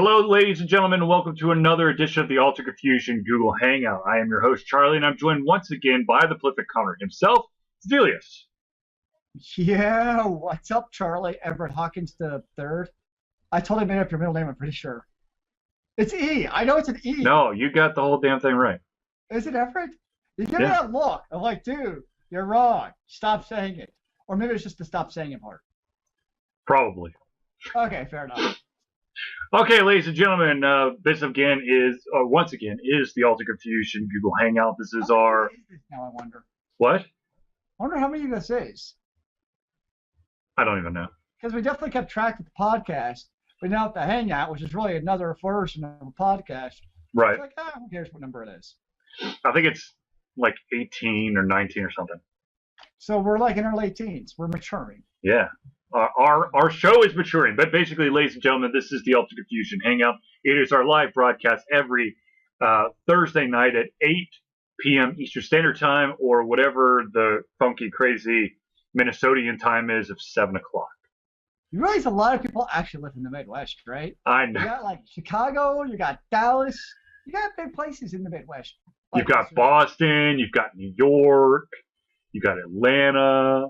Hello, ladies and gentlemen, and welcome to another edition of the Alter Confusion Google Hangout. I am your host, Charlie, and I'm joined once again by the prolific Connor himself, Zealeus. Yeah, what's up, Charlie? Everett Hawkins the third. I totally made up your middle name, I'm pretty sure. It's E. I know it's an E. No, you got the whole damn thing right. Is it Everett? You give me that look. I'm like, dude, you're wrong. Stop saying it. Or maybe it's just the stop saying it part. Probably. Okay, fair enough. Okay, ladies and gentlemen, this again is, once again, is the Alter Confusion Google Hangout. This is our... Now I wonder. What? I wonder how many this is. I don't even know. Because we definitely kept track of the podcast, but now at the Hangout, which is really another version of a podcast, Right. it's like, who cares what number it is? I think it's like 18 or 19 or something. So we're like in our late teens. We're maturing. Yeah. Our show is maturing, but basically, ladies and gentlemen, this is the Alter Confusion Hangout. It is our live broadcast every Thursday night at 8 p.m. Eastern Standard Time, or whatever the funky, crazy Minnesotan time is of 7 o'clock. You realize a lot of people actually live in the Midwest, right? I know. You got like Chicago, you got Dallas, you got big places in the Midwest. You've got Boston, you've got New York, you've got Atlanta.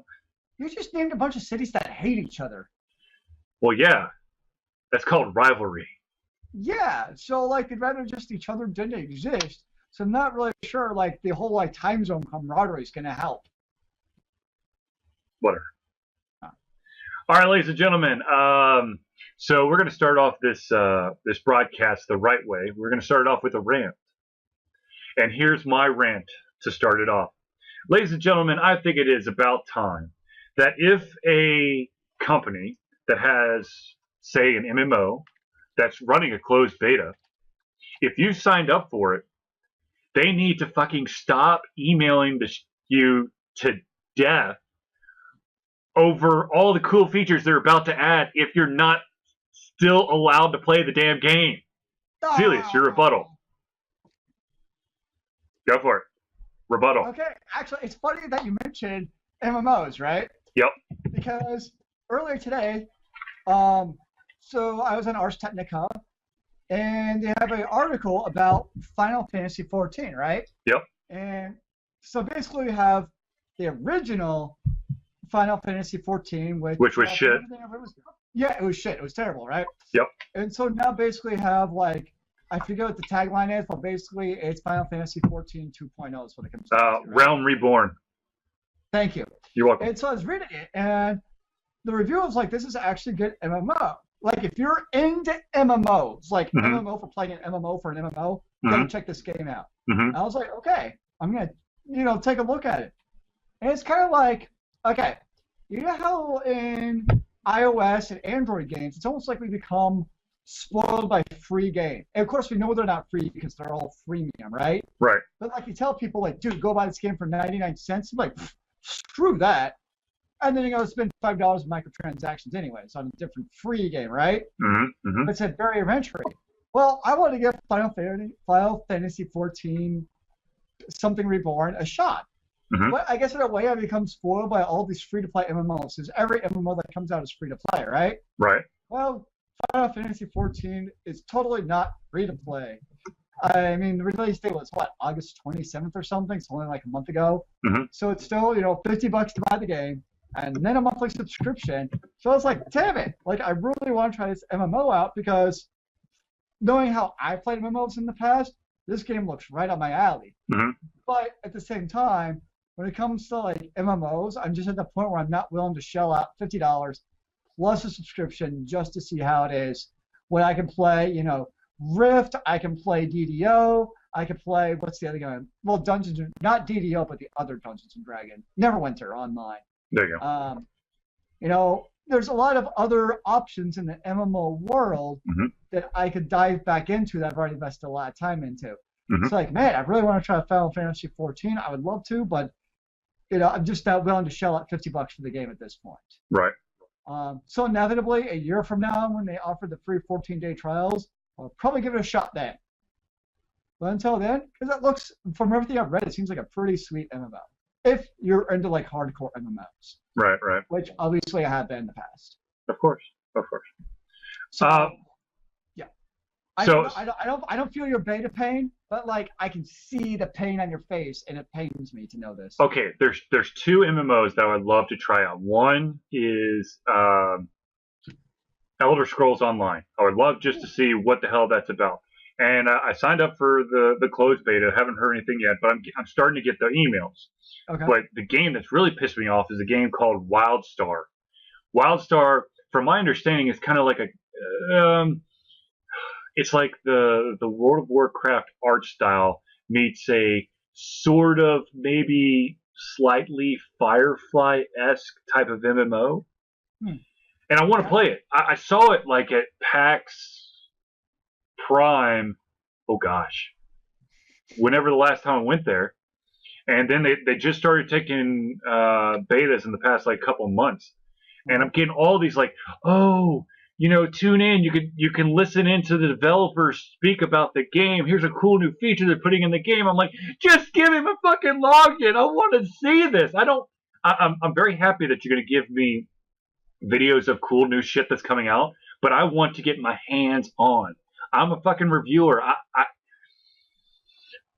You just named a bunch of cities that hate each other. Well, yeah. That's called rivalry. Yeah, so like they'd rather just each other didn't exist. So I'm not really sure like the whole like time zone camaraderie is gonna help. Whatever. All right, ladies and gentlemen. So we're going to start off this broadcast the right way. We're going to start it off with a rant. And here's my rant to start it off. Ladies and gentlemen, I think it is about time that if a company that has, say, an MMO that's running a closed beta, if you signed up for it, they need to fucking stop emailing you to death over all the cool features they're about to add if you're not still allowed to play the damn game. Zealeus, your rebuttal. Go for it. Rebuttal. Okay, actually, it's funny that you mentioned MMOs, right? Yep. Because earlier today, so I was on Ars Technica, and they have an article about Final Fantasy 14, right? Yep. And so basically we have the original Final Fantasy 14, which was shit. Yeah, it was shit. It was terrible, right? Yep. And so now basically have like, I forget what the tagline is, but basically it's Final Fantasy 14 2.0 is what it comes down to. Right? Realm Reborn. Thank you. You're welcome. And so I was reading it, and the review was like, this is actually good MMO. Like, if you're into MMOs, like MMO for playing an MMO for an MMO, go check this game out. And I was like, okay, I'm going to, take a look at it. And it's kind of like, okay, you know how in iOS and Android games, it's almost like we become spoiled by free games. And of course, we know they're not free because they're all freemium, right? Right. But like you tell people, like, dude, go buy this game for 99 cents. I'm like, screw that. And then you go spend $5 in microtransactions anyway. It's on a different free game, right? But it's a barrier of entry. Well, I want to give Final Fantasy 14 something reborn a shot. But I guess in a way I become spoiled by all these free-to-play MMOs. Because every MMO that comes out is free-to-play, right? Right. Well, Final Fantasy 14 is totally not free-to-play. I mean, the release date was, what, August 27th or something? It's only like a month ago. So it's still, $50 to buy the game, and then a monthly subscription. So I was like, damn it. Like, I really want to try this MMO out because knowing how I played MMOs in the past, this game looks right up my alley. But at the same time, when it comes to like MMOs, I'm just at the point where I'm not willing to shell out $50 plus a subscription just to see how it is. When I can play, Rift, I can play DDO, I can play, what's the other game? Well, not DDO, but the other Dungeons and Dragons. Neverwinter online. There you go. There's a lot of other options in the MMO world that I could dive back into that I've already invested a lot of time into. It's like, man, I really want to try Final Fantasy 14. I would love to, but I'm just not willing to shell out $50 for the game at this point. Right. So inevitably, a year from now, when they offer the free 14-day trials, I'll probably give it a shot then. But until then, because it looks, from everything I've read, it seems like a pretty sweet MMO. If you're into like hardcore MMOs. Right. Which obviously I have been in the past. Of course. So, yeah. So I don't feel your beta pain, but like I can see the pain on your face, and it pains me to know this. okay, there's two MMOs that I would love to try out. One is Elder Scrolls Online. I would love just to see what the hell that's about. And I signed up for the closed beta. Haven't heard anything yet, but I'm starting to get the emails. Okay. But the game that's really pissed me off is a game called WildStar. WildStar, from my understanding, is kind of like it's like the World of Warcraft art style meets a sort of maybe slightly Firefly-esque type of MMO. And I want to play it. I saw it like at PAX Prime. Oh gosh, whenever the last time I went there, and then they just started taking betas in the past like couple of months, and I'm getting all these like, oh, tune in. You can listen into the developers speak about the game. Here's a cool new feature they're putting in the game. I'm like, just give him a fucking login. I want to see this. I'm very happy that you're going to give me videos of cool new shit that's coming out, but I want to get my hands on. I'm a fucking reviewer. I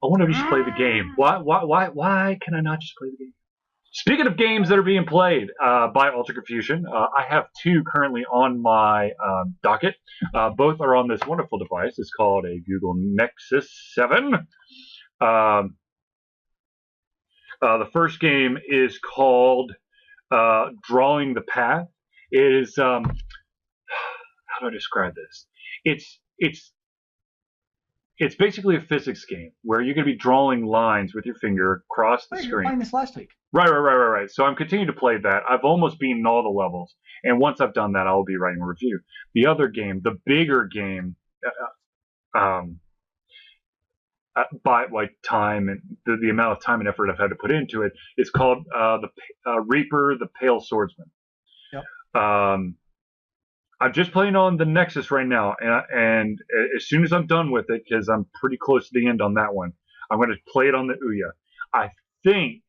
want to just play the game. Why can I not just play the game? Speaking of games that are being played by Ultra Confusion, I have two currently on my docket. Both are on this wonderful device. It's called a Google Nexus 7. The first game is called Drawing the Path. It is how do I describe this? It's basically a physics game where you're going to be drawing lines with your finger across the screen. You were playing this last week. Right. So I'm continuing to play that. I've almost beaten all the levels, and once I've done that, I'll be writing a review. The other game, the bigger game, by like time and the amount of time and effort I've had to put into it, is called the Reaper, the Pale Swordsman. Yep. I'm just playing on the Nexus right now, and as soon as I'm done with it, because I'm pretty close to the end on that one, I'm going to play it on the Ouya. I think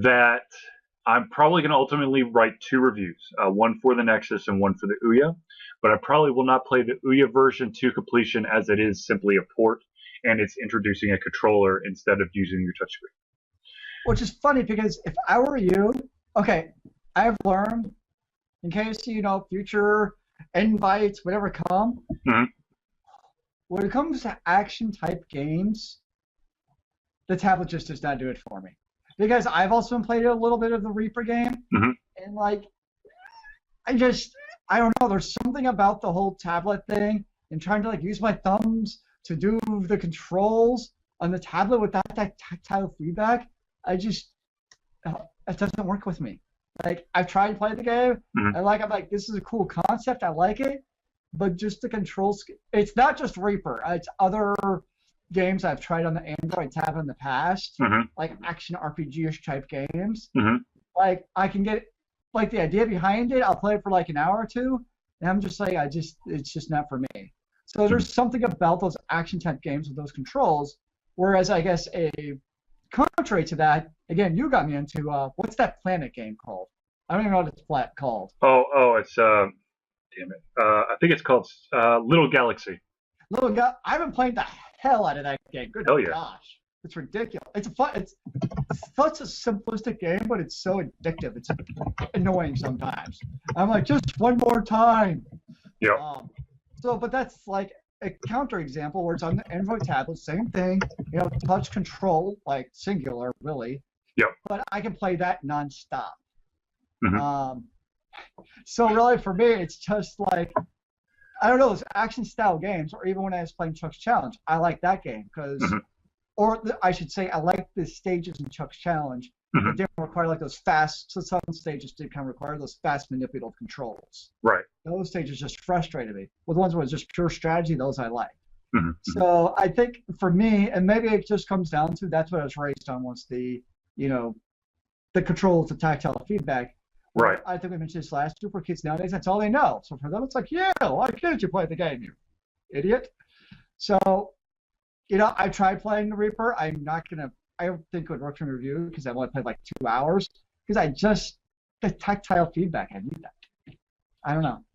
that I'm probably going to ultimately write two reviews, one for the Nexus and one for the Ouya, but I probably will not play the Ouya version to completion, as it is simply a port, and it's introducing a controller instead of using your touchscreen. Which is funny, because if I were you, okay, I've learned, in case, future invites, whatever come, when it comes to action-type games, the tablet just does not do it for me. Because I've also played a little bit of the Reaper game, and, like, I don't know, there's something about the whole tablet thing, and trying to, like, use my thumbs to do the controls on the tablet without that tactile feedback. It doesn't work with me. Like, I've tried to play the game, I'm like, this is a cool concept, I like it, but just the controls, it's not just Reaper, it's other games I've tried on the Android tab in the past, like action RPG-ish type games. Like, I can get, like, the idea behind it, I'll play it for like an hour or two, and I'm just like, it's just not for me. So there's something about those action type games with those controls, whereas I guess contrary to that, again, you got me into what's that planet game called? I don't even know what it's called. Oh, it's damn it. I think it's called Little Galaxy. I haven't played the hell out of that game. Good gosh, it's ridiculous. It's such a simplistic game, but it's so addictive. It's annoying sometimes. I'm like, just one more time. Yeah. But that's like a counterexample where it's on the Android tablet, same thing, touch control, like singular, really. Yep. But I can play that nonstop. So really, for me, it's just like, I don't know, those action-style games, or even when I was playing Chuck's Challenge, I like that game because, I should say, I like the stages in Chuck's Challenge. It didn't require like those fast. So some stages did kind of require those fast manipulative controls. Right. Those stages just frustrated me. With the ones where it's just pure strategy, those I like. So I think for me, and maybe it just comes down to that's what I was raised on, was the controls, the tactile feedback. Right. I think we mentioned this last year. For kids nowadays, that's all they know. So for them, it's like, yeah, why can't you play the game, you idiot? So, I tried playing the Reaper. I don't think it would work for review because I only played like 2 hours. Because the tactile feedback, I need that. I don't know.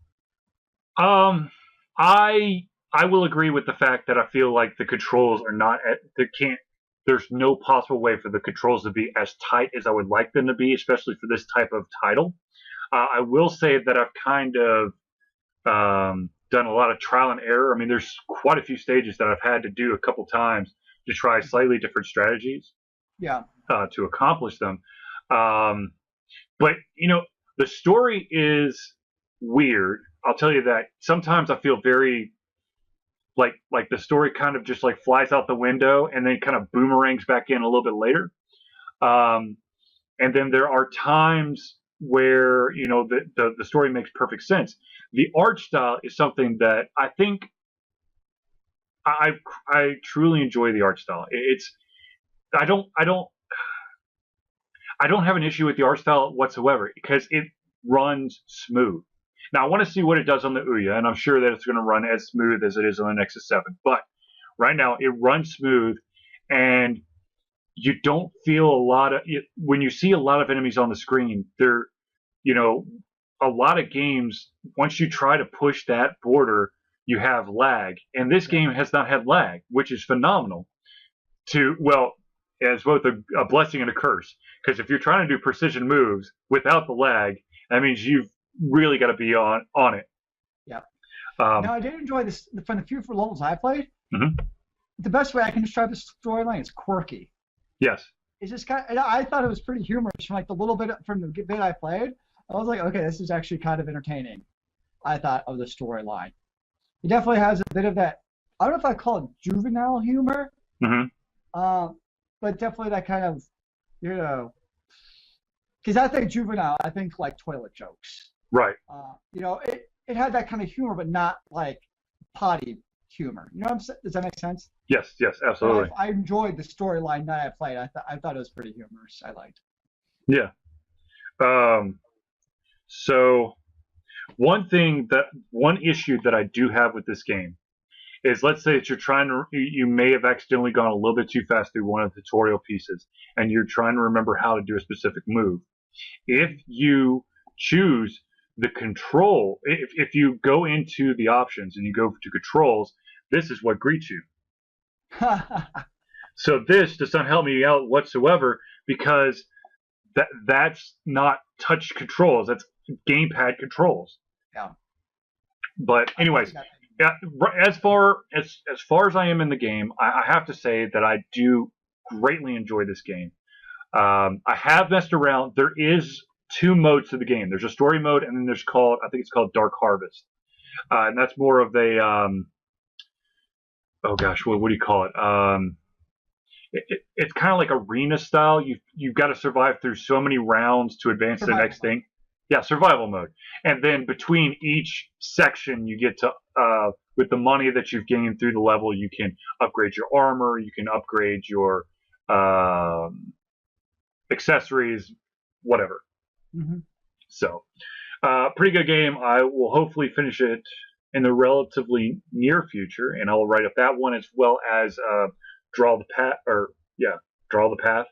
I will agree with the fact that I feel like the controls are not they can't. There's no possible way for the controls to be as tight as I would like them to be, especially for this type of title. I will say that I've kind of done a lot of trial and error. I mean, there's quite a few stages that I've had to do a couple times to try slightly different strategies Yeah. to accomplish them. Um, but the story is weird. I'll tell you that. Sometimes I feel very like the story kind of just like flies out the window and then kind of boomerangs back in a little bit later. Um, and then there are times where the story makes perfect sense. The art style is something that I think I truly enjoy the art style. It's I don't have an issue with the art style whatsoever because it runs smooth. Now I want to see what it does on the Ouya, and I'm sure that it's going to run as smooth as it is on the Nexus 7. But right now it runs smooth, and you don't feel a lot of when you see a lot of enemies on the screen. They're a lot of games, once you try to push that border, you have lag, and this game has not had lag, which is phenomenal. As both a blessing and a curse, because if you're trying to do precision moves without the lag, that means you've really got to be on it. Yeah. Now I did enjoy this from the few levels I played. Mm-hmm. The best way I can describe the storyline is quirky. Yes. It's just I thought it was pretty humorous from like the little bit from the bit I played. I was like, okay, this is actually kind of entertaining. I thought of the storyline. It definitely has a bit of that. I don't know if I call it juvenile humor. Mm-hmm. But definitely that kind of, because I think juvenile, I think like toilet jokes. Right. It had that kind of humor, but not like potty humor. You know what I'm saying? Does that make sense? Yes, absolutely. I enjoyed the storyline that I played. I thought it was pretty humorous. I liked. Yeah. So one issue that I do have with this game is, let's say that you may have accidentally gone a little bit too fast through one of the tutorial pieces, and you're trying to remember how to do a specific move. If you choose the control, if you go into the options and you go to controls, this is what greets you. So this does not help me out whatsoever, because that's not touch controls. That's gamepad controls. Yeah. But anyways, yeah, as far as I am in the game, I have to say that I do greatly enjoy this game. I have messed around. There is two modes to the game. There's a story mode, and then I think it's called Dark Harvest, and that's more of a oh gosh, what do you call it? It's kind of like arena style. You've got to survive through so many rounds to advance to the next thing. Yeah, survival mode. And then between each section, you get to with the money that you've gained through the level, you can upgrade your armor, you can upgrade your accessories, whatever. Mm-hmm. So, pretty good game. I will hopefully finish it in the relatively near future, and I will write up that one as well as Draw the Path.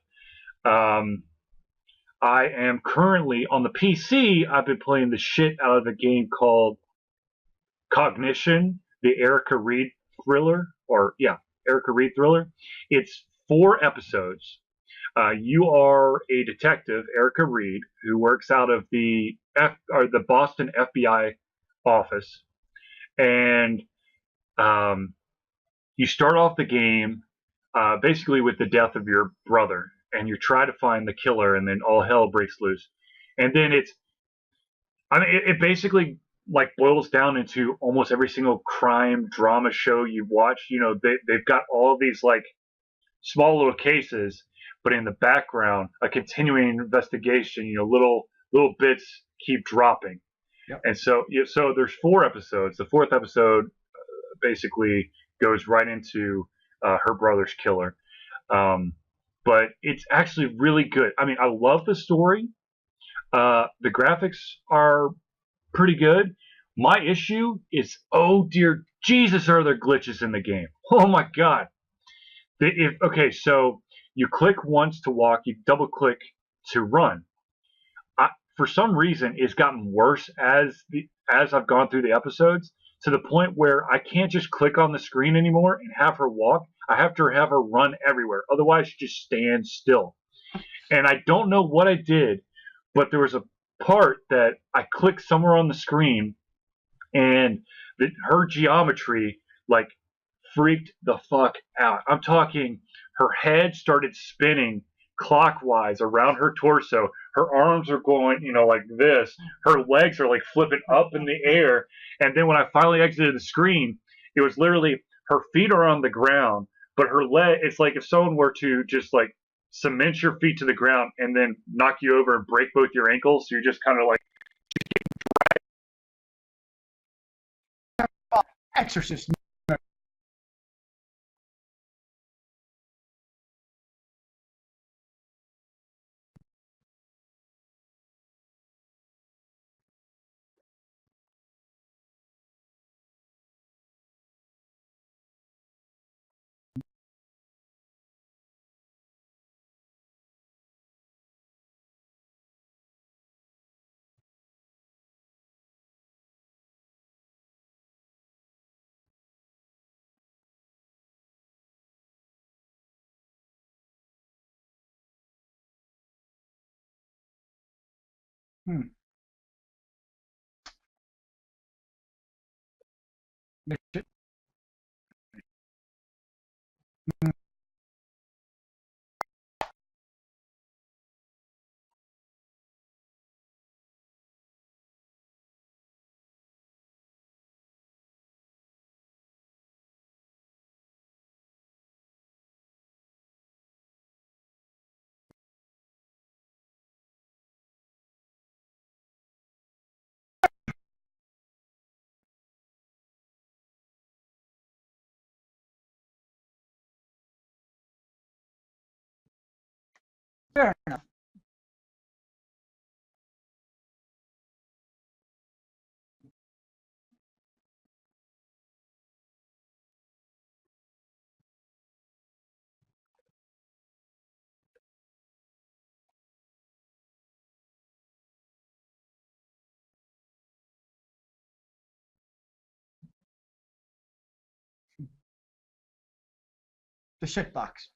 I am currently on the PC. I've been playing the shit out of a game called Cognition, the Erica Reed thriller. It's 4 episodes. You are a detective, Erica Reed, who works out of the Boston FBI office, and you start off the game basically with the death of your brother, and you try to find the killer, and then all hell breaks loose. And then it basically like boils down into almost every single crime drama show you watch. They've got all of these like small little cases, but in the background, a continuing investigation. Little bits keep dropping. Yep. And so there's 4 episodes. The 4th episode basically goes right into her brother's killer. But it's actually really good. I mean, I love the story. The graphics are pretty good. My issue is, oh dear Jesus, are there glitches in the game? Oh my God. So you click once to walk, you double click to run. For some reason, it's gotten worse as I've gone through the episodes. to the point where I can't just click on the screen anymore and have her walk. I have to have her run everywhere. Otherwise, she just stands still. And I don't know what I did, but there was a part that I clicked somewhere on the screen, and her geometry like freaked the fuck out. I'm talking, her head started spinning clockwise around her torso. Her arms are going, like this. Her legs are like flipping up in the air. And then when I finally exited the screen, it was literally her feet are on the ground, but her leg, it's like if someone were to just like cement your feet to the ground and then knock you over and break both your ankles. So you're just kind of like, Exorcist. Hmm. Fair enough. The shit box.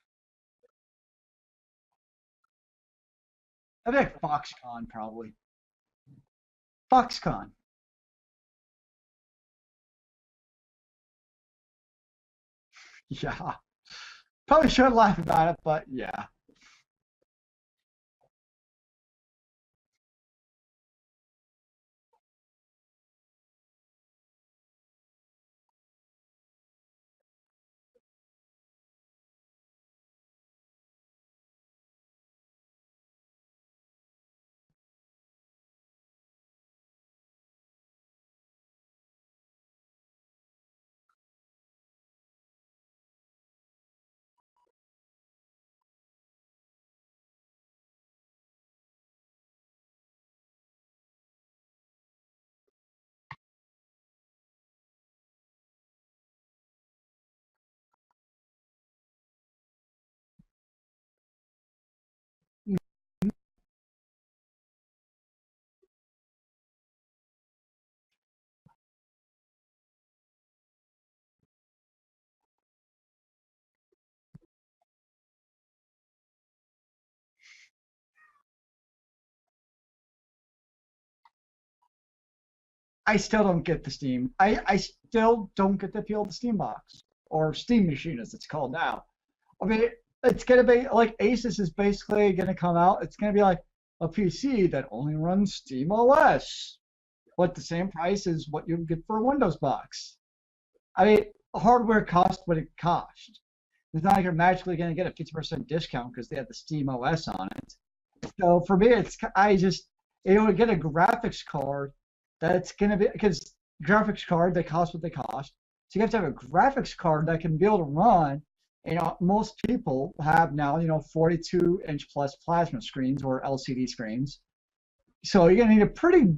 I think Foxconn probably. Foxconn. Yeah. Probably should laugh about it, but yeah. I still don't get the Steam. I still don't get the appeal of the Steam box or Steam machine as it's called now. I mean, it's gonna be like Asus is basically gonna come out. It's gonna be like a PC that only runs Steam OS, but the same price as what you get for a Windows box. I mean, hardware costs what it costs. It's not like you're magically gonna get a 50% discount because they have the Steam OS on it. So for me, it's I just get a graphics card that's gonna be because graphics card they cost what they cost. So you have to have a graphics card that can be able to run. Most people have now 42-inch plus plasma screens or LCD screens. So you're gonna need a pretty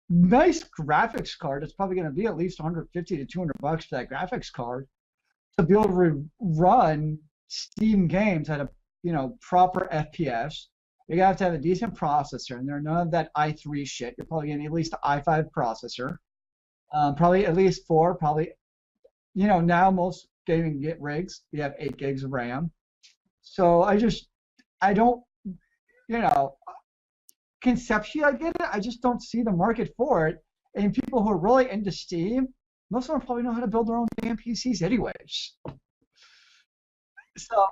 nice graphics card. It's probably gonna be at least 150 to 200 bucks for that graphics card to be able to run Steam games at a proper FPS. You're gonna have to have a decent processor, and there none of that i3 shit. You're probably gonna need at least an i5 processor. Probably at least four. Probably, now most gaming get rigs. You have 8 gigs of RAM. So I don't, you know, conceptually I get it. I just don't see the market for it. And people who are really into Steam, most of them probably know how to build their own damn PCs anyways. So,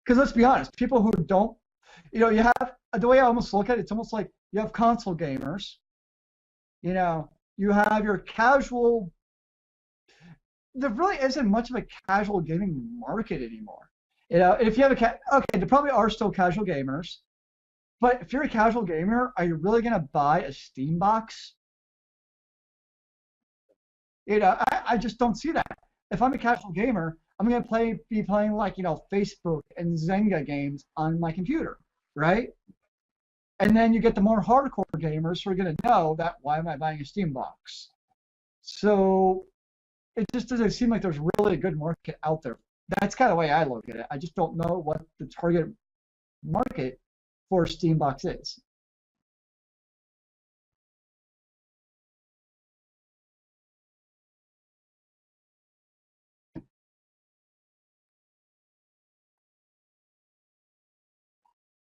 because let's be honest, people who don't, you have the way I almost look at it, it's almost like you have console gamers, you have your casual. There really isn't much of a casual gaming market anymore. If you have okay, there probably are still casual gamers, but if you're a casual gamer, are you really gonna buy a Steam box? I just don't see that. If I'm a casual gamer, I'm gonna be playing like Facebook and Zynga games on my computer, right? And then you get the more hardcore gamers who are gonna know that why am I buying a Steam box? So it just doesn't seem like there's really a good market out there. That's kind of the way I look at it. I just don't know what the target market for Steam box is.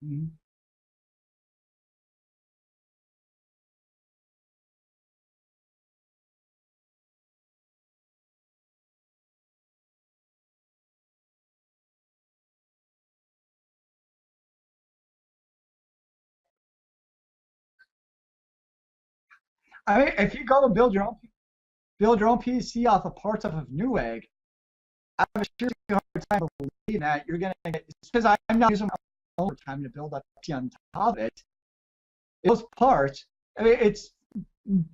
Mhm. I mean, if you go and build your own PC off of parts of a Newegg, I have a seriously hard time believing that you're gonna get because I'm not using my own time to build up PC on top of it. Those parts, I mean, it's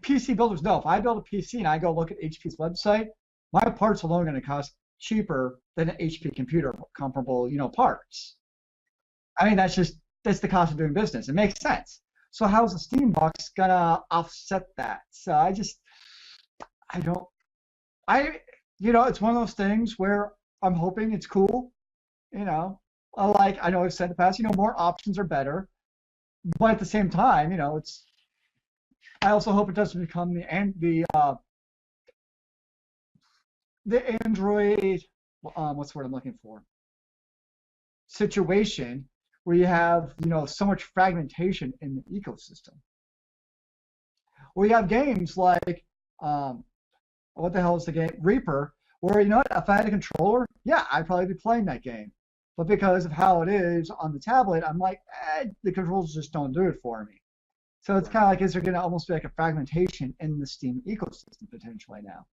PC builders know if I build a PC and I go look at HP's website, my parts alone are going to cost cheaper than an HP computer comparable, parts. I mean, that's the cost of doing business. It makes sense. So how's the Steam box gonna offset that? So I don't, I, it's one of those things where I'm hoping it's cool. You know, like I know I've said in the past, more options are better, but at the same time, it's. I also hope it doesn't become the Android, what's the word I'm looking for, situation where you have so much fragmentation in the ecosystem. Where you have games like what the hell is the game Reaper, where if I had a controller, yeah, I'd probably be playing that game. But because of how it is on the tablet, I'm like, the controls just don't do it for me. So it's kind of like, is there going to almost be like a fragmentation in the Steam ecosystem potentially now?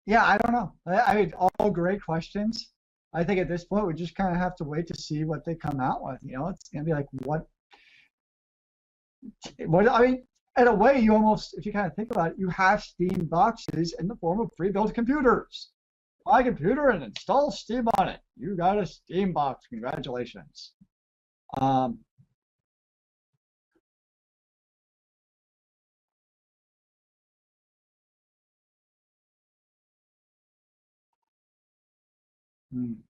Yeah, I don't know. I mean, all great questions. I think at this point we just kind of have to wait to see what they come out with. It's gonna be like what I mean. In a way, you almost, if you kind of think about it, you have Steam boxes in the form of pre-built computers. Buy a computer and install Steam on it. You got a Steam box. Congratulations. Um, hmm,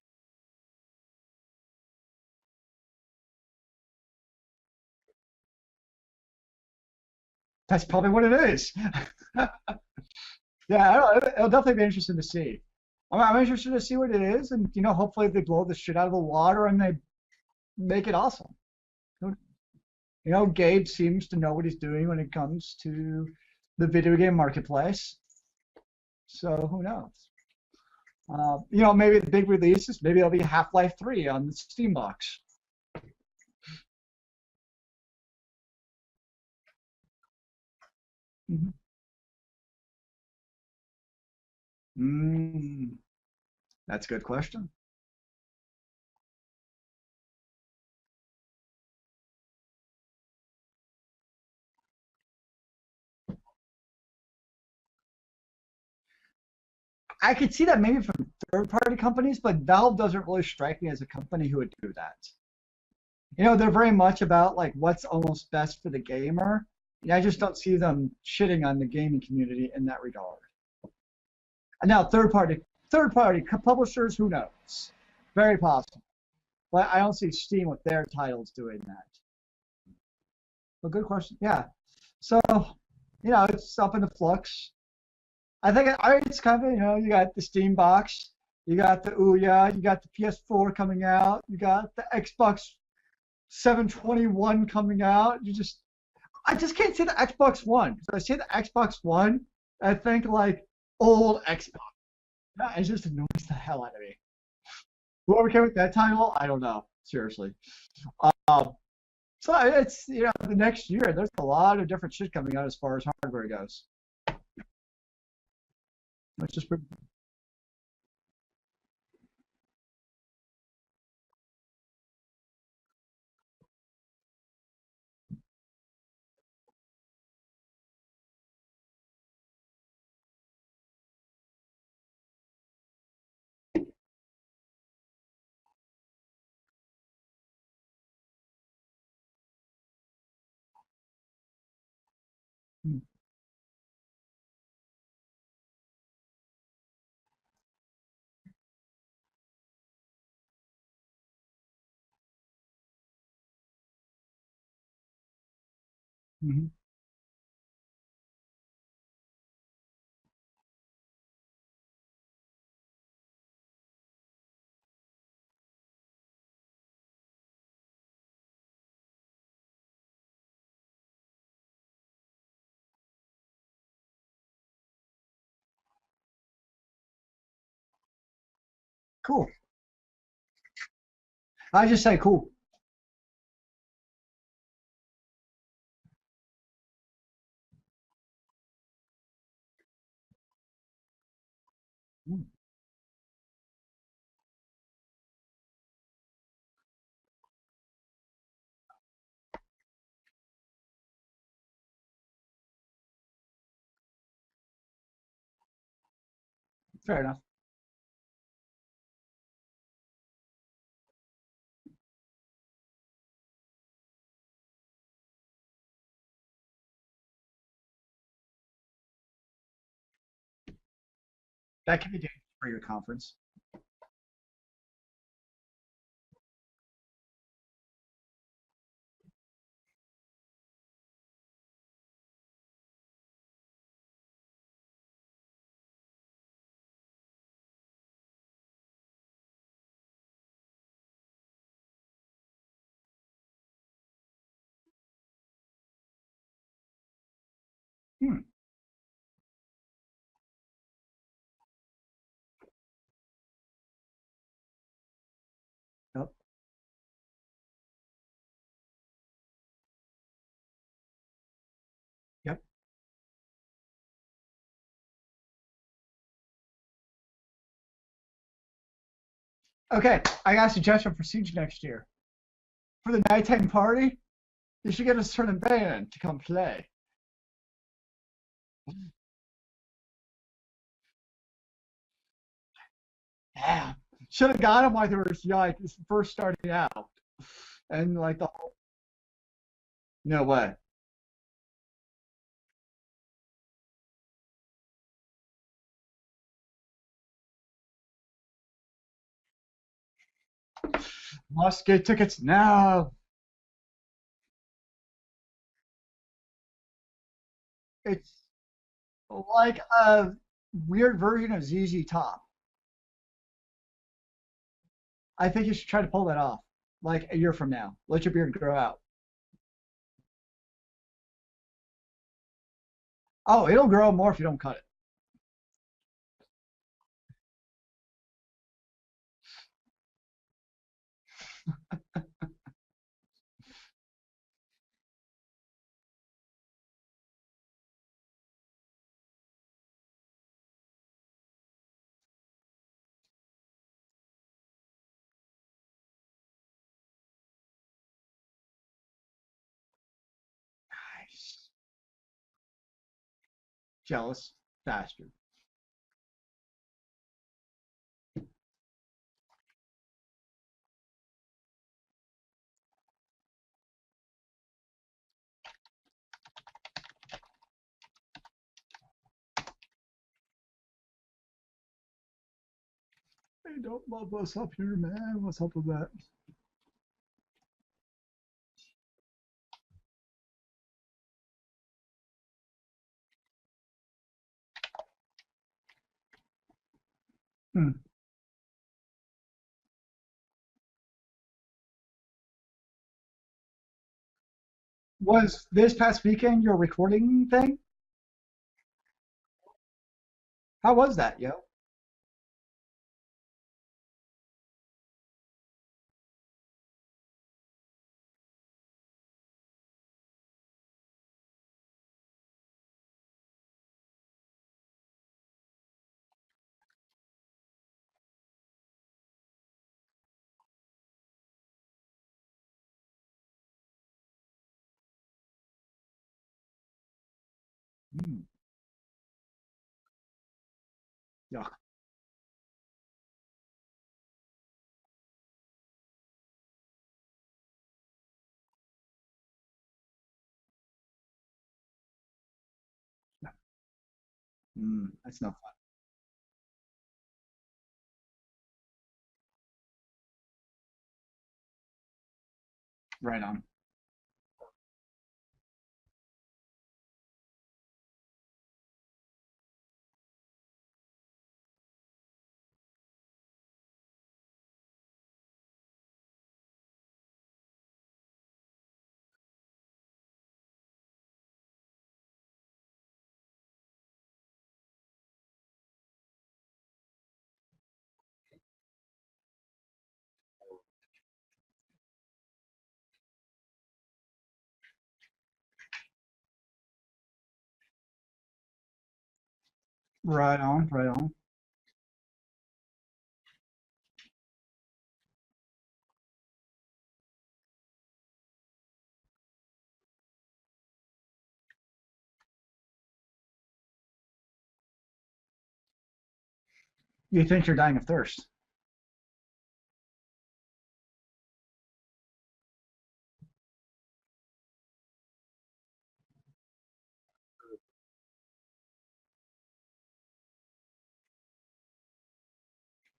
that's probably what it is. Yeah, I don't, it'll definitely be interesting to see. I'm interested to see what it is, and hopefully they blow the shit out of the water and they make it awesome. Gabe seems to know what he's doing when it comes to the video game marketplace. So who knows? Maybe the big releases, maybe it'll be Half-Life 3 on the Steam box. Mhm. Mm, that's a good question. I could see that maybe from third-party companies, but Valve doesn't really strike me as a company who would do that. They're very much about like what's almost best for the gamer. And I just don't see them shitting on the gaming community in that regard. And now third party publishers, who knows? Very possible. But I don't see Steam with their titles doing that. But good question. Yeah. So, it's up in the flux. I think it's kind of, you got the Steam box, you got the Ouya, you got the PS4 coming out, you got the Xbox 721 coming out. I just can't say the Xbox One. Because I say the Xbox One, I think like old Xbox. It just annoys the hell out of me. Whoever came with that title, I don't know. Seriously. Um, so it's the next year. There's a lot of different shit coming out as far as hardware goes. It's just pretty. Mm-hmm. Cool. I just say cool. Mm, fair enough. That can be dangerous for your conference. Hmm. Yep. Yep. Okay, I got a suggestion for Siege next year. For the nighttime party, you should get a certain band to come play. Yeah. Should have got him like they were like first starting out. And like the whole no way. Must get tickets now. It's like a weird version of ZZ Top. I think you should try to pull that off. Like a year from now. Let your beard grow out. Oh, it'll grow more if you don't cut it. Nice. Jealous bastard. Hey, don't love us up here, man. What's up with that? Hmm. Was this past weekend your recording thing? How was that, yo? Hmm. Yuck. That's not fun. Right on. Right on. Right on. You think you're dying of thirst?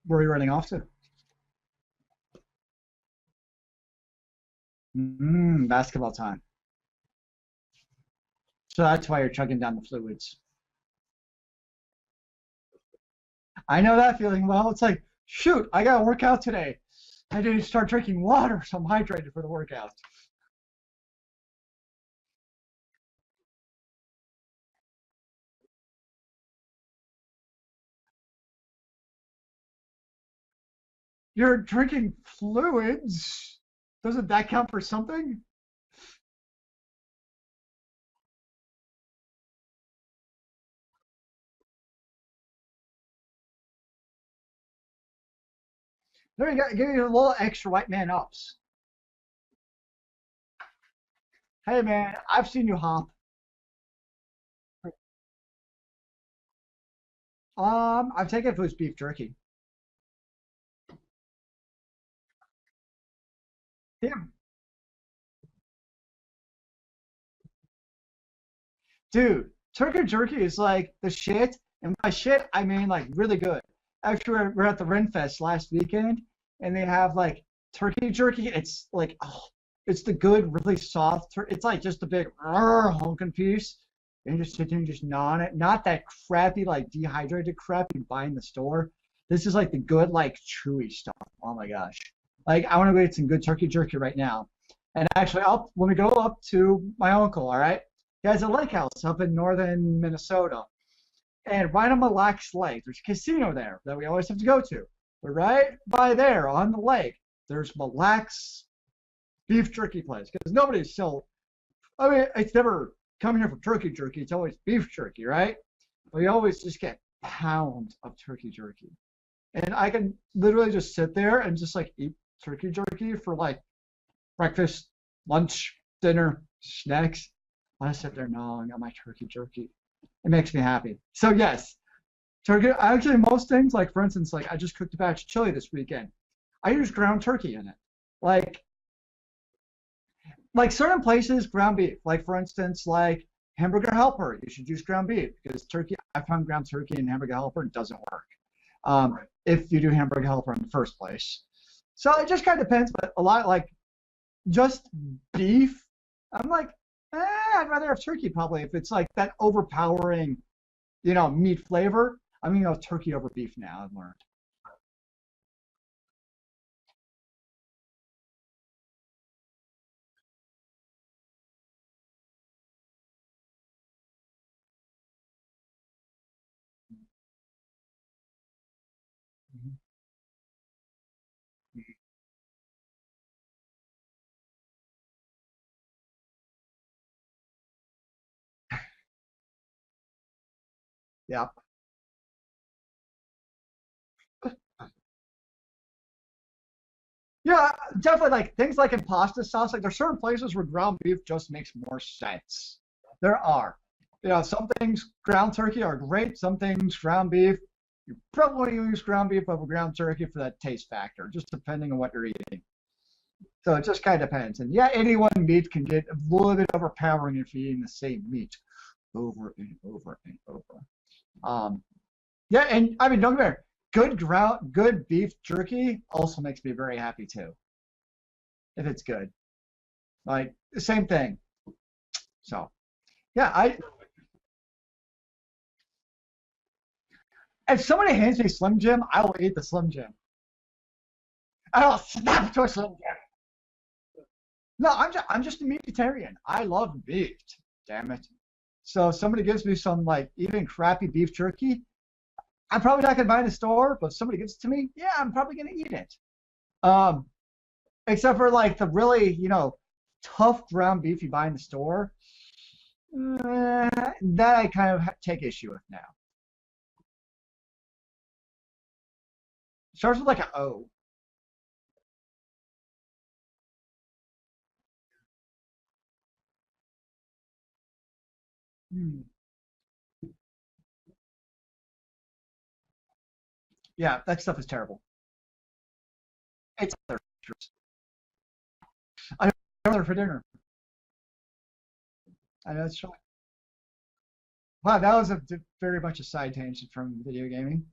Where are you running off to? Basketball time. So that's why you're chugging down the fluids. I know that feeling well. It's like, shoot, I got to work out today. I need to start drinking water so I'm hydrated for the workout. You're drinking fluids. Doesn't that count for something? There you go. Give you a little extra white man ups. Hey man, I've seen you hop. I've taken food's beef jerky. Yeah, dude, turkey jerky is like the shit, and by shit I mean like really good. Actually, we're at the Ren Fest last weekend, and they have like turkey jerky. It's like, oh, it's the good, really soft. It's like just a big honking piece, and you just sit there and just gnaw on it. Not that crappy like dehydrated crap you buy in the store. This is like the good like chewy stuff. Oh my gosh! Like I want to go get some good turkey jerky right now. And actually, I'll when we go up to my uncle, all right? He has a lake house up in northern Minnesota. And right on Mille Lacs Lake, there's a casino there that we always have to go to. But right by there on the lake, there's Mille Lacs beef jerky place. Because nobody's still, I mean, it's never come here for turkey jerky. It's always beef jerky, right? But you always just get pounds of turkey jerky. And I can literally just sit there and just like eat turkey jerky for like breakfast, lunch, dinner, snacks. I sit there gnawing on my turkey jerky. It makes me happy. So yes, turkey. Actually, most things, like for instance, like I just cooked a batch of chili this weekend. I use ground turkey in it. Like like certain places, ground beef. Like for instance, like Hamburger Helper, you should use ground beef because turkey. I found ground turkey and Hamburger Helper doesn't work. If you do Hamburger Helper in the first place. So it just kind of depends, but a lot like just beef. I'm like, I'd rather have turkey probably if it's like that overpowering, meat flavor. I'm gonna go turkey over beef now. I've learned. Mhm. Yeah. Yeah, definitely like things like in pasta sauce, like there's certain places where ground beef just makes more sense. There are. Some things ground turkey are great, some things ground beef. You probably use ground beef over ground turkey for that taste factor, just depending on what you're eating. So it just kind of depends. And yeah, any one meat can get a little bit overpowering if you're eating the same meat over and over and over. Um, yeah, and I mean, don't get me wrong, good beef jerky also makes me very happy too, if it's good. Like the same thing. So yeah, I if somebody hands me Slim Jim, I will eat the Slim Jim. I will snap to a Slim Jim. No, I'm just a meatitarian. I love beef. Damn it. So if somebody gives me some like even crappy beef jerky, I'm probably not gonna buy it in the store, but if somebody gives it to me, yeah, I'm probably gonna eat it. Um, except for like the really, tough ground beef you buy in the store, that I kind of take issue with now. It starts with like an O. Hmm. Yeah, that stuff is terrible. It's I order for dinner. I know it's shocking. Wow, that was very much a side tangent from video gaming.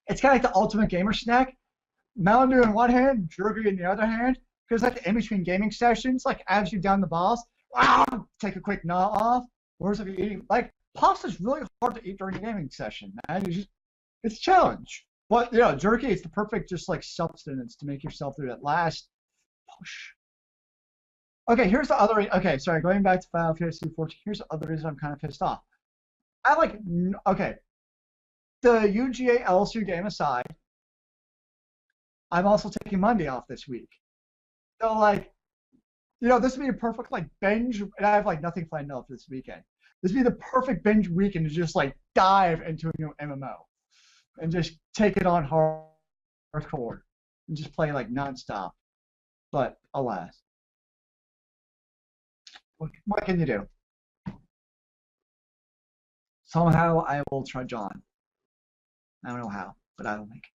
It's kind of like the ultimate gamer snack. Mountain Dew in one hand, jerky in the other hand. Because like in between gaming sessions, like as you down the balls, take a quick gnaw off. Whereas if you're eating like pasta's really hard to eat during a gaming session, man. It's a challenge. But jerky is the perfect just like substance to make yourself through that last push. Okay, here's the other. Okay, sorry, going back to Final Fantasy 14. Here's the other reason I'm kind of pissed off. I like. Okay, the UGA LSU game aside, I'm also taking Monday off this week. So like, this would be a perfect like binge, and I have like nothing planned out for this weekend. This would be the perfect binge weekend to just like dive into a new MMO and just take it on hardcore and just play like nonstop. But alas, what can you do? Somehow I will trudge on. I don't know how, but I will make it.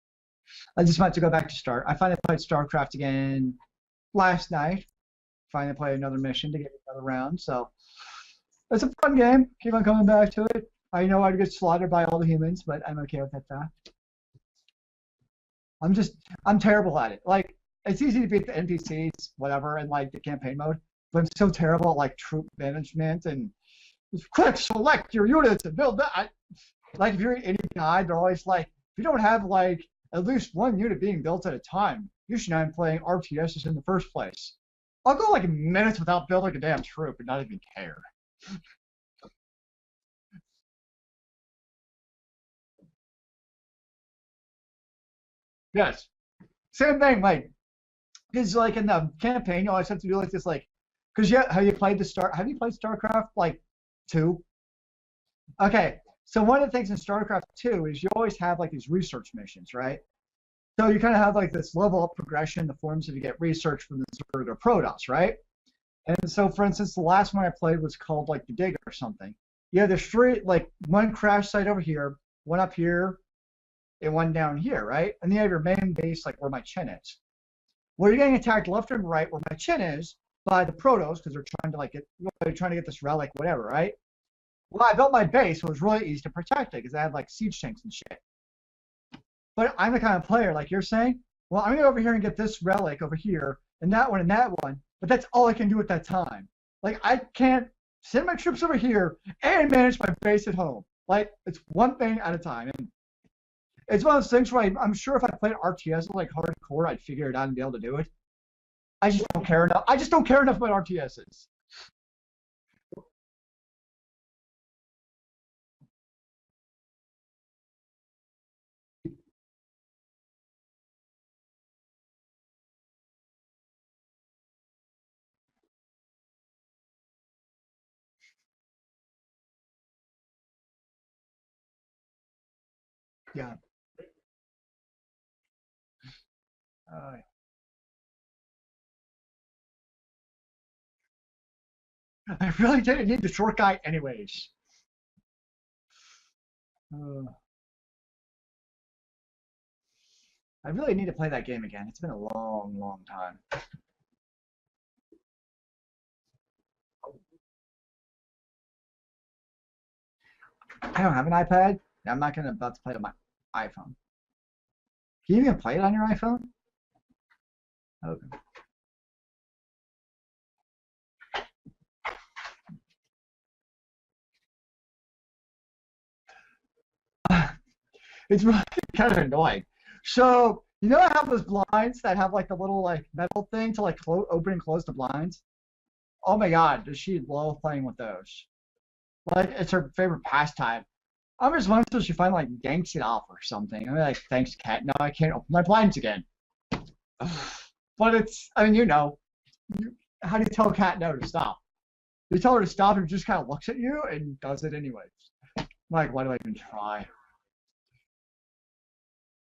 I just want to go back to Start. I finally played StarCraft again last night. Finally played another mission to get another round. So it's a fun game. Keep on coming back to it. I know I'd get slaughtered by all the humans, but I'm okay with that fact. I'm terrible at it. Like it's easy to beat the NPCs, whatever, in like the campaign mode, but I'm so terrible at like troop management and just quick select your units and build that. Like if you're in any guide, they're always like, if you don't have like at least one unit being built at a time, you should not be playing RTSs in the first place. I'll go like minutes without building a damn troop and not even care. Yes. Same thing, like, because like in the campaign, you always have to do like this, like, because yeah, have you played StarCraft like 2. Okay, so one of the things in StarCraft 2 is you always have like these research missions, right? So you kind of have like this level up progression in the forms of you get research from the Zerg or Protoss, right? And so, for instance, the last one I played was called like the Dig or something. You have the street, like one crash site over here, one up here, and one down here, right? And then you have your main base, like where my chin is. Well, you're getting attacked left and right where my chin is by the Protoss because they're trying to like they're trying to get this relic, whatever, right? Well, I built my base, so it was really easy to protect it because I had like siege tanks and shit. But I'm the kind of player, like you're saying, well, I'm gonna go over here and get this relic over here, and that one, but that's all I can do at that time. Like I can't send my troops over here and manage my base at home. Like it's one thing at a time. And it's one of those things where I'm sure if I played RTS like hardcore, I'd figure it out and be able to do it. I just don't care enough. I just don't care enough about RTSs. Yeah. Uh, I really didn't need the short guy anyways. I really need to play that game again. It's been a long, long time. I don't have an iPad. I'm not gonna about to play it on my iPhone. Can you even play it on your iPhone? Okay. It's really kind of annoying. So you know I have those blinds that have like the little like metal thing to like open and close the blinds. Oh my God, does she love playing with those? Like it's her favorite pastime. I'm just wondering if she finally like yanks it off or something. I'm like, thanks, cat. No, I can't open my blinds again. But it's, I mean, how do you tell a cat no to stop? You tell her to stop and it just kind of looks at you and does it anyways. I'm like, why do I even try?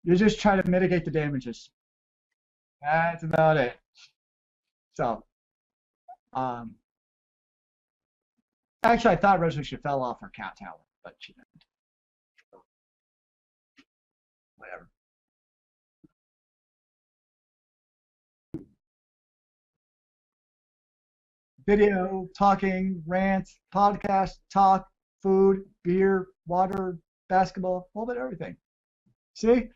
You just try to mitigate the damages. That's about it. So, um, actually, I thought Resolution fell off her cat tower, but she didn't. Whatever. Video, talking, rant, podcast, talk, food, beer, water, basketball, a little bit of everything. See?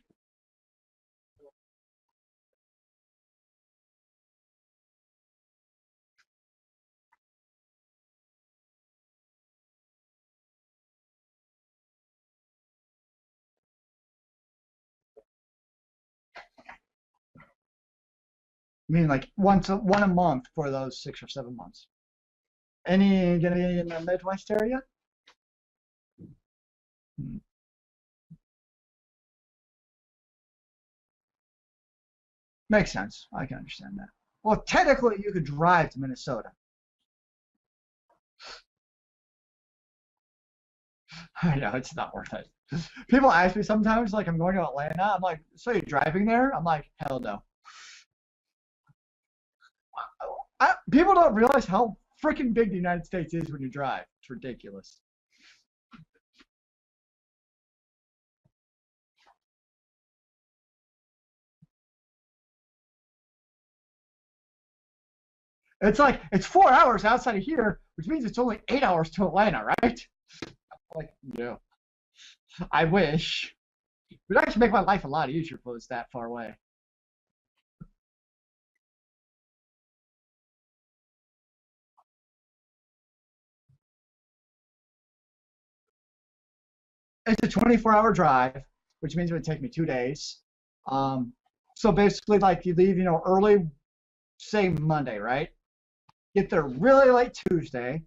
I mean, like one a month for those 6 or 7 months. Any gonna be in the Midwest area? Hmm. Makes sense. I can understand that. Well, technically, you could drive to Minnesota. I know it's not worth it. People ask me sometimes, like I'm going to Atlanta. I'm like, so you're driving there? I'm like, hell no. People don't realize how freaking big the United States is when you drive. It's ridiculous. It's like it's 4 hours outside of here, which means it's only 8 hours to Atlanta, right? Like, no. I wish. It would actually make my life a lot easier if it was that far away. It's a 24-hour drive, which means it would take me 2 days. So basically, like you leave, early, say Monday, right? Get there really late Tuesday,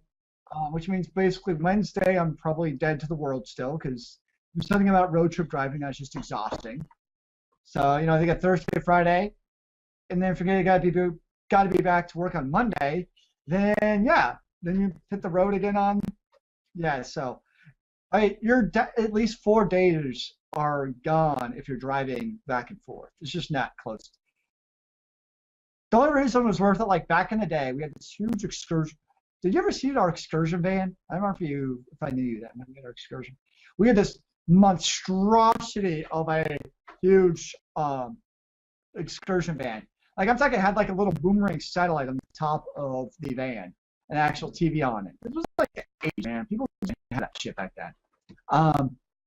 which means basically Wednesday I'm probably dead to the world still because there's something about road trip driving that's just exhausting. So they got Thursday, Friday, and then forget you got to be back to work on Monday. Then yeah, then you hit the road again on Yeah, so at least 4 days are gone if you're driving back and forth. It's just not close. The only reason it was worth it, like back in the day, we had this huge excursion. Did you ever see our excursion van? I don't know if I knew you that when we had our excursion. We had this monstrosity of a huge excursion van. Like I'm talking, it had like a little boomerang satellite on the top of the van, an actual TV on it. It was like the 80s, man. People didn't have that shit back then.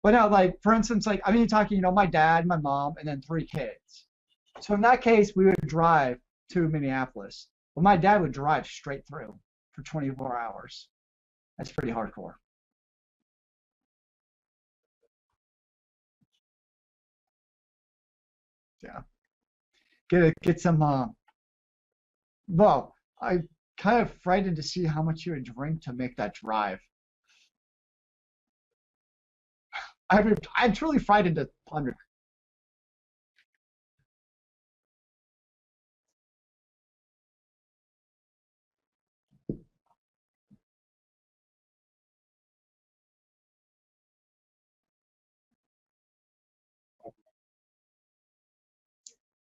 But no, like for instance, like I mean, you're talking, my dad, my mom, and then 3 kids. So in that case, we would drive to Minneapolis. But my dad would drive straight through for 24 hours. That's pretty hardcore. Yeah. Get some. Well, I kind of frightened to see how much you would drink to make that drive. I'm truly frightened to ponder.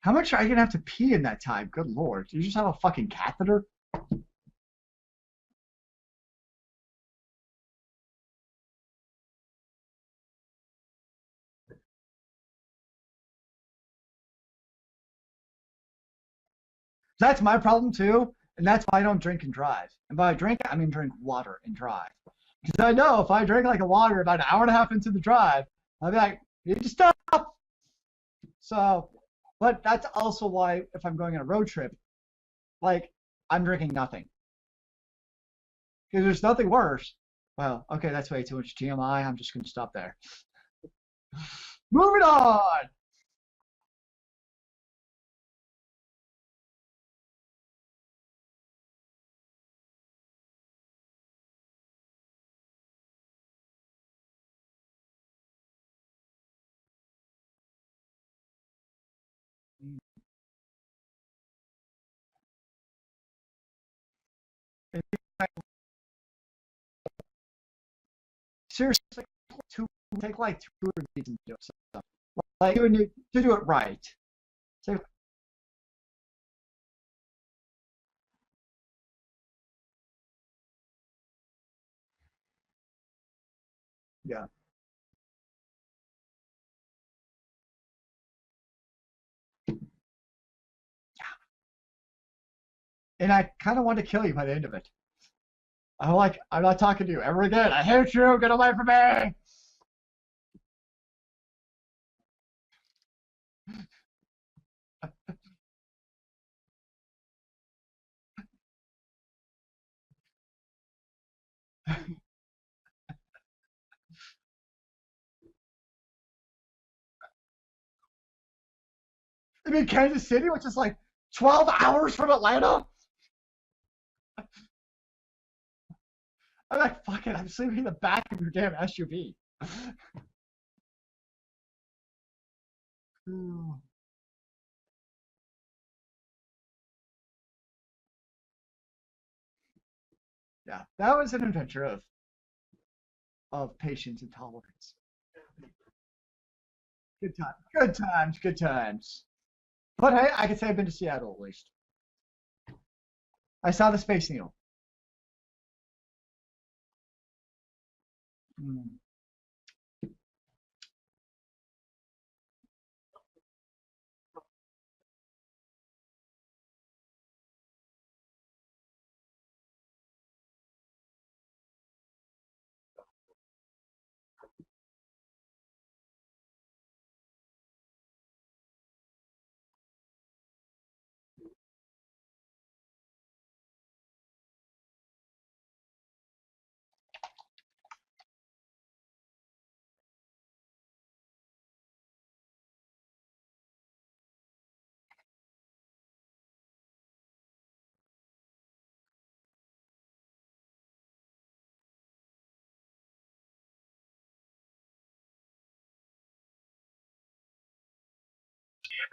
How much are you gonna have to pee in that time? Good lord. Do you just have a fucking catheter? That's my problem too, and that's why I don't drink and drive. And by drink, I mean drink water and drive. Because I know if I drink like a water about an hour and a half into the drive, I'll be like, you need to stop. So, but that's also why if I'm going on a road trip, like I'm drinking nothing. Because there's nothing worse. Well, okay, that's way too much TMI. I'm just gonna stop there. Moving on. Seriously, two take like 2 of these and do it. So, like you need to do it right. So yeah, and I kind of want to kill you by the end of it. I'm like, I'm not talking to you ever again. I hate you. Get away from me. I mean, Kansas City, which is like 12 hours from Atlanta. I'm like, fuck it. I'm sleeping in the back of your damn SUV. Yeah, that was an adventure of patience and tolerance. Good time. Good times. Good times. But hey, I can say I've been to Seattle at least. I saw the Space Needle. Mm.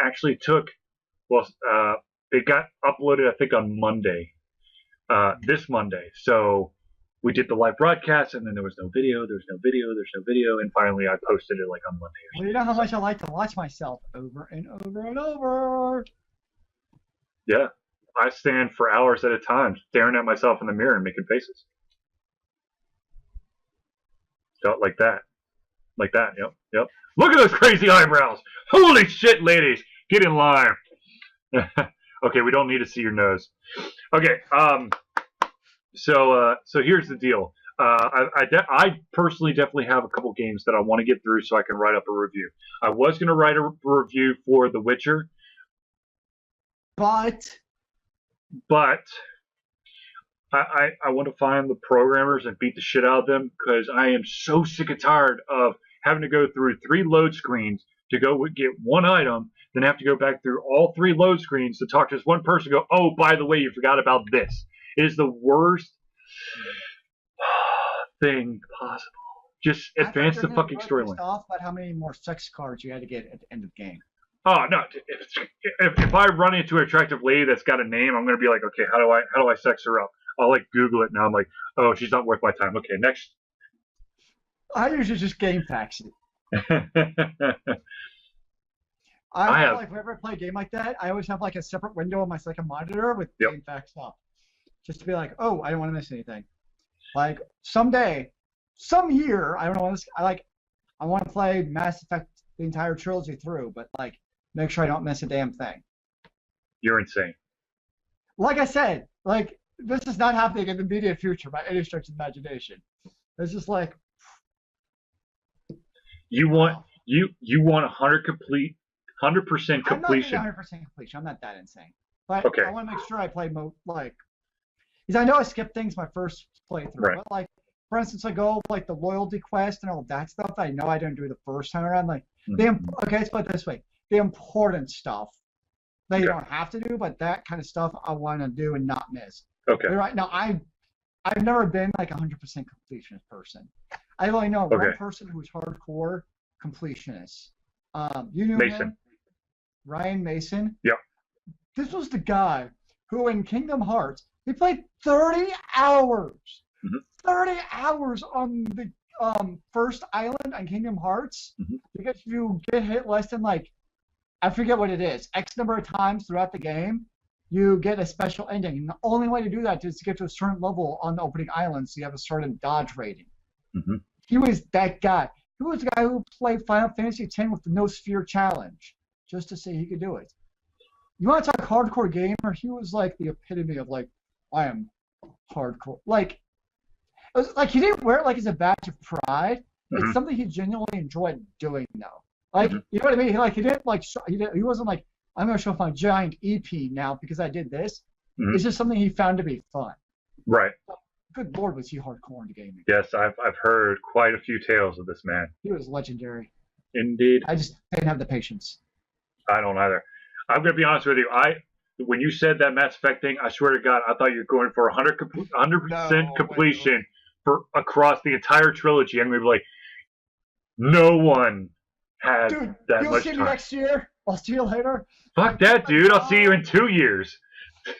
Actually took, well, it got uploaded, I think, on Monday, this Monday. So we did the live broadcast, and then there was no video, there's no video, and finally I posted it like on Monday. Well, you know how much I like to watch myself over and over and over. Yeah, I stand for hours at a time staring at myself in the mirror and making faces. So, like that. Yep. Look at those crazy eyebrows. Holy shit, ladies. Get in line. Okay, we don't need to see your nose. Okay, so here's the deal. I personally definitely have a couple games that I want to get through so I can write up a review. I was going to write a review for The Witcher, but I want to find the programmers and beat the shit out of them because I am so sick and tired of having to go through 3 load screens to go get one item, then have to go back through all 3 load screens to talk to this one person and go, oh, by the way, you forgot about this. It is the worst thing possible. Just advance the fucking storyline. Off about how many more sex cards you had to get at the end of the game. Oh no! If I run into an attractive lady that's got a name, I'm gonna be like, okay, how do I sex her up? I'll like Google it now. I'm like, oh, she's not worth my time. Okay, next. I usually just game fax it. I have like whenever I play a game like that, I always have like a separate window on my second monitor with game fax up, just to be like, oh, I don't want to miss anything. Like someday, some year, I don't know. I want to play Mass Effect the entire trilogy through, but like make sure I don't miss a damn thing. You're insane. Like I said, like this is not happening in the immediate future by any stretch of the imagination. It's just like you want 100% completion. I'm not getting 100% completion. I'm not that insane. But I want to make sure I play because I know I skipped things my first playthrough. Right. But like for instance, I go like the loyalty quest and all that stuff. I know I didn't do the first time around. Like let's put it this way: the important stuff that you don't have to do, but that kind of stuff I want to do and not miss. Okay. But right now, I've never been like 100% completionist person. I only know one person who's hardcore completionist. You knew him, Ryan Mason. Yep. This was the guy who in Kingdom Hearts he played 30 hours. 30 hours on the first island on Kingdom Hearts because you get hit less than like I forget what it is X number of times throughout the game, you get a special ending. And the only way to do that is to get to a certain level on the opening island, so you have a certain dodge rating. He was that guy. He was the guy who played Final Fantasy X with the No Sphere Challenge just to say he could do it. You want to talk hardcore gamer? He was like the epitome of like I am hardcore. Like he didn't wear it like as a badge of pride. It's something he genuinely enjoyed doing, though. Like you know what I mean? He didn't like he wasn't like I'm gonna show off my giant EP now because I did this. It's just something he found to be fun. Right. Good Lord, was he hardcore into gaming? Yes, I've heard quite a few tales of this man. He was legendary. Indeed. I just didn't have the patience. I don't either. I'm gonna be honest with you. When you said that Mass Effect thing, I swear to God, I thought you were going for 100% completion for across the entire trilogy. I'm gonna be like, no one has that much time. You'll see me next year. I'll see you later. Fuck that, dude. I'll see you in 2 years.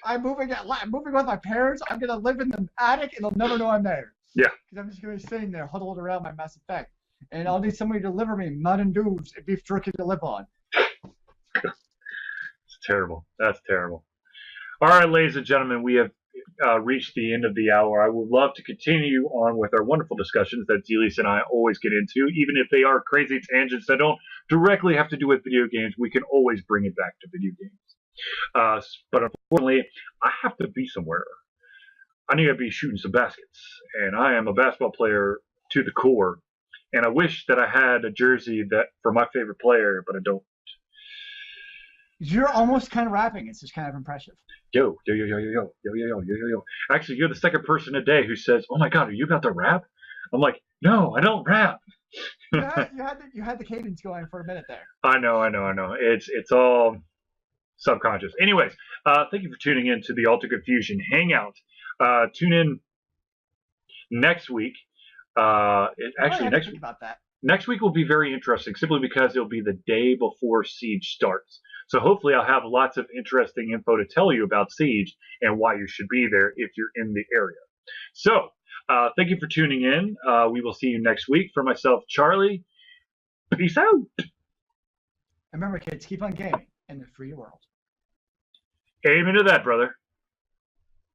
I'm moving with my parents. I'm gonna live in the attic, and they'll never know I'm there. Yeah. Because I'm just gonna be sitting there, huddled around my Mass Effect, and I'll need somebody to deliver me Mountain Dews and beef jerky to live on. It's terrible. That's terrible. All right, ladies and gentlemen, we have reached the end of the hour. I would love to continue on with our wonderful discussions that Zealeus and I always get into, even if they are crazy tangents that don't directly have to do with video games. We can always bring it back to video games. But unfortunately, I have to be somewhere. I need to be shooting some baskets, and I am a basketball player to the core. And I wish that I had a jersey that for my favorite player, but I don't. You're almost kind of rapping. It's just kind of impressive. Yo. Actually, you're the second person today who says, "Oh my God, are you about to rap?" I'm like, "No, I don't rap." you had the cadence going for a minute there. I know. It's all subconscious. Anyways, thank you for tuning in to the Alter Confusion Hangout. Tune in next week. Next week will be very interesting, simply because it'll be the day before Siege starts. So hopefully I'll have lots of interesting info to tell you about Siege and why you should be there if you're in the area. So Thank you for tuning in. We will see you next week. For myself, Charlie, peace out. Remember, kids, keep on gaming in the free world. Amen to that, brother.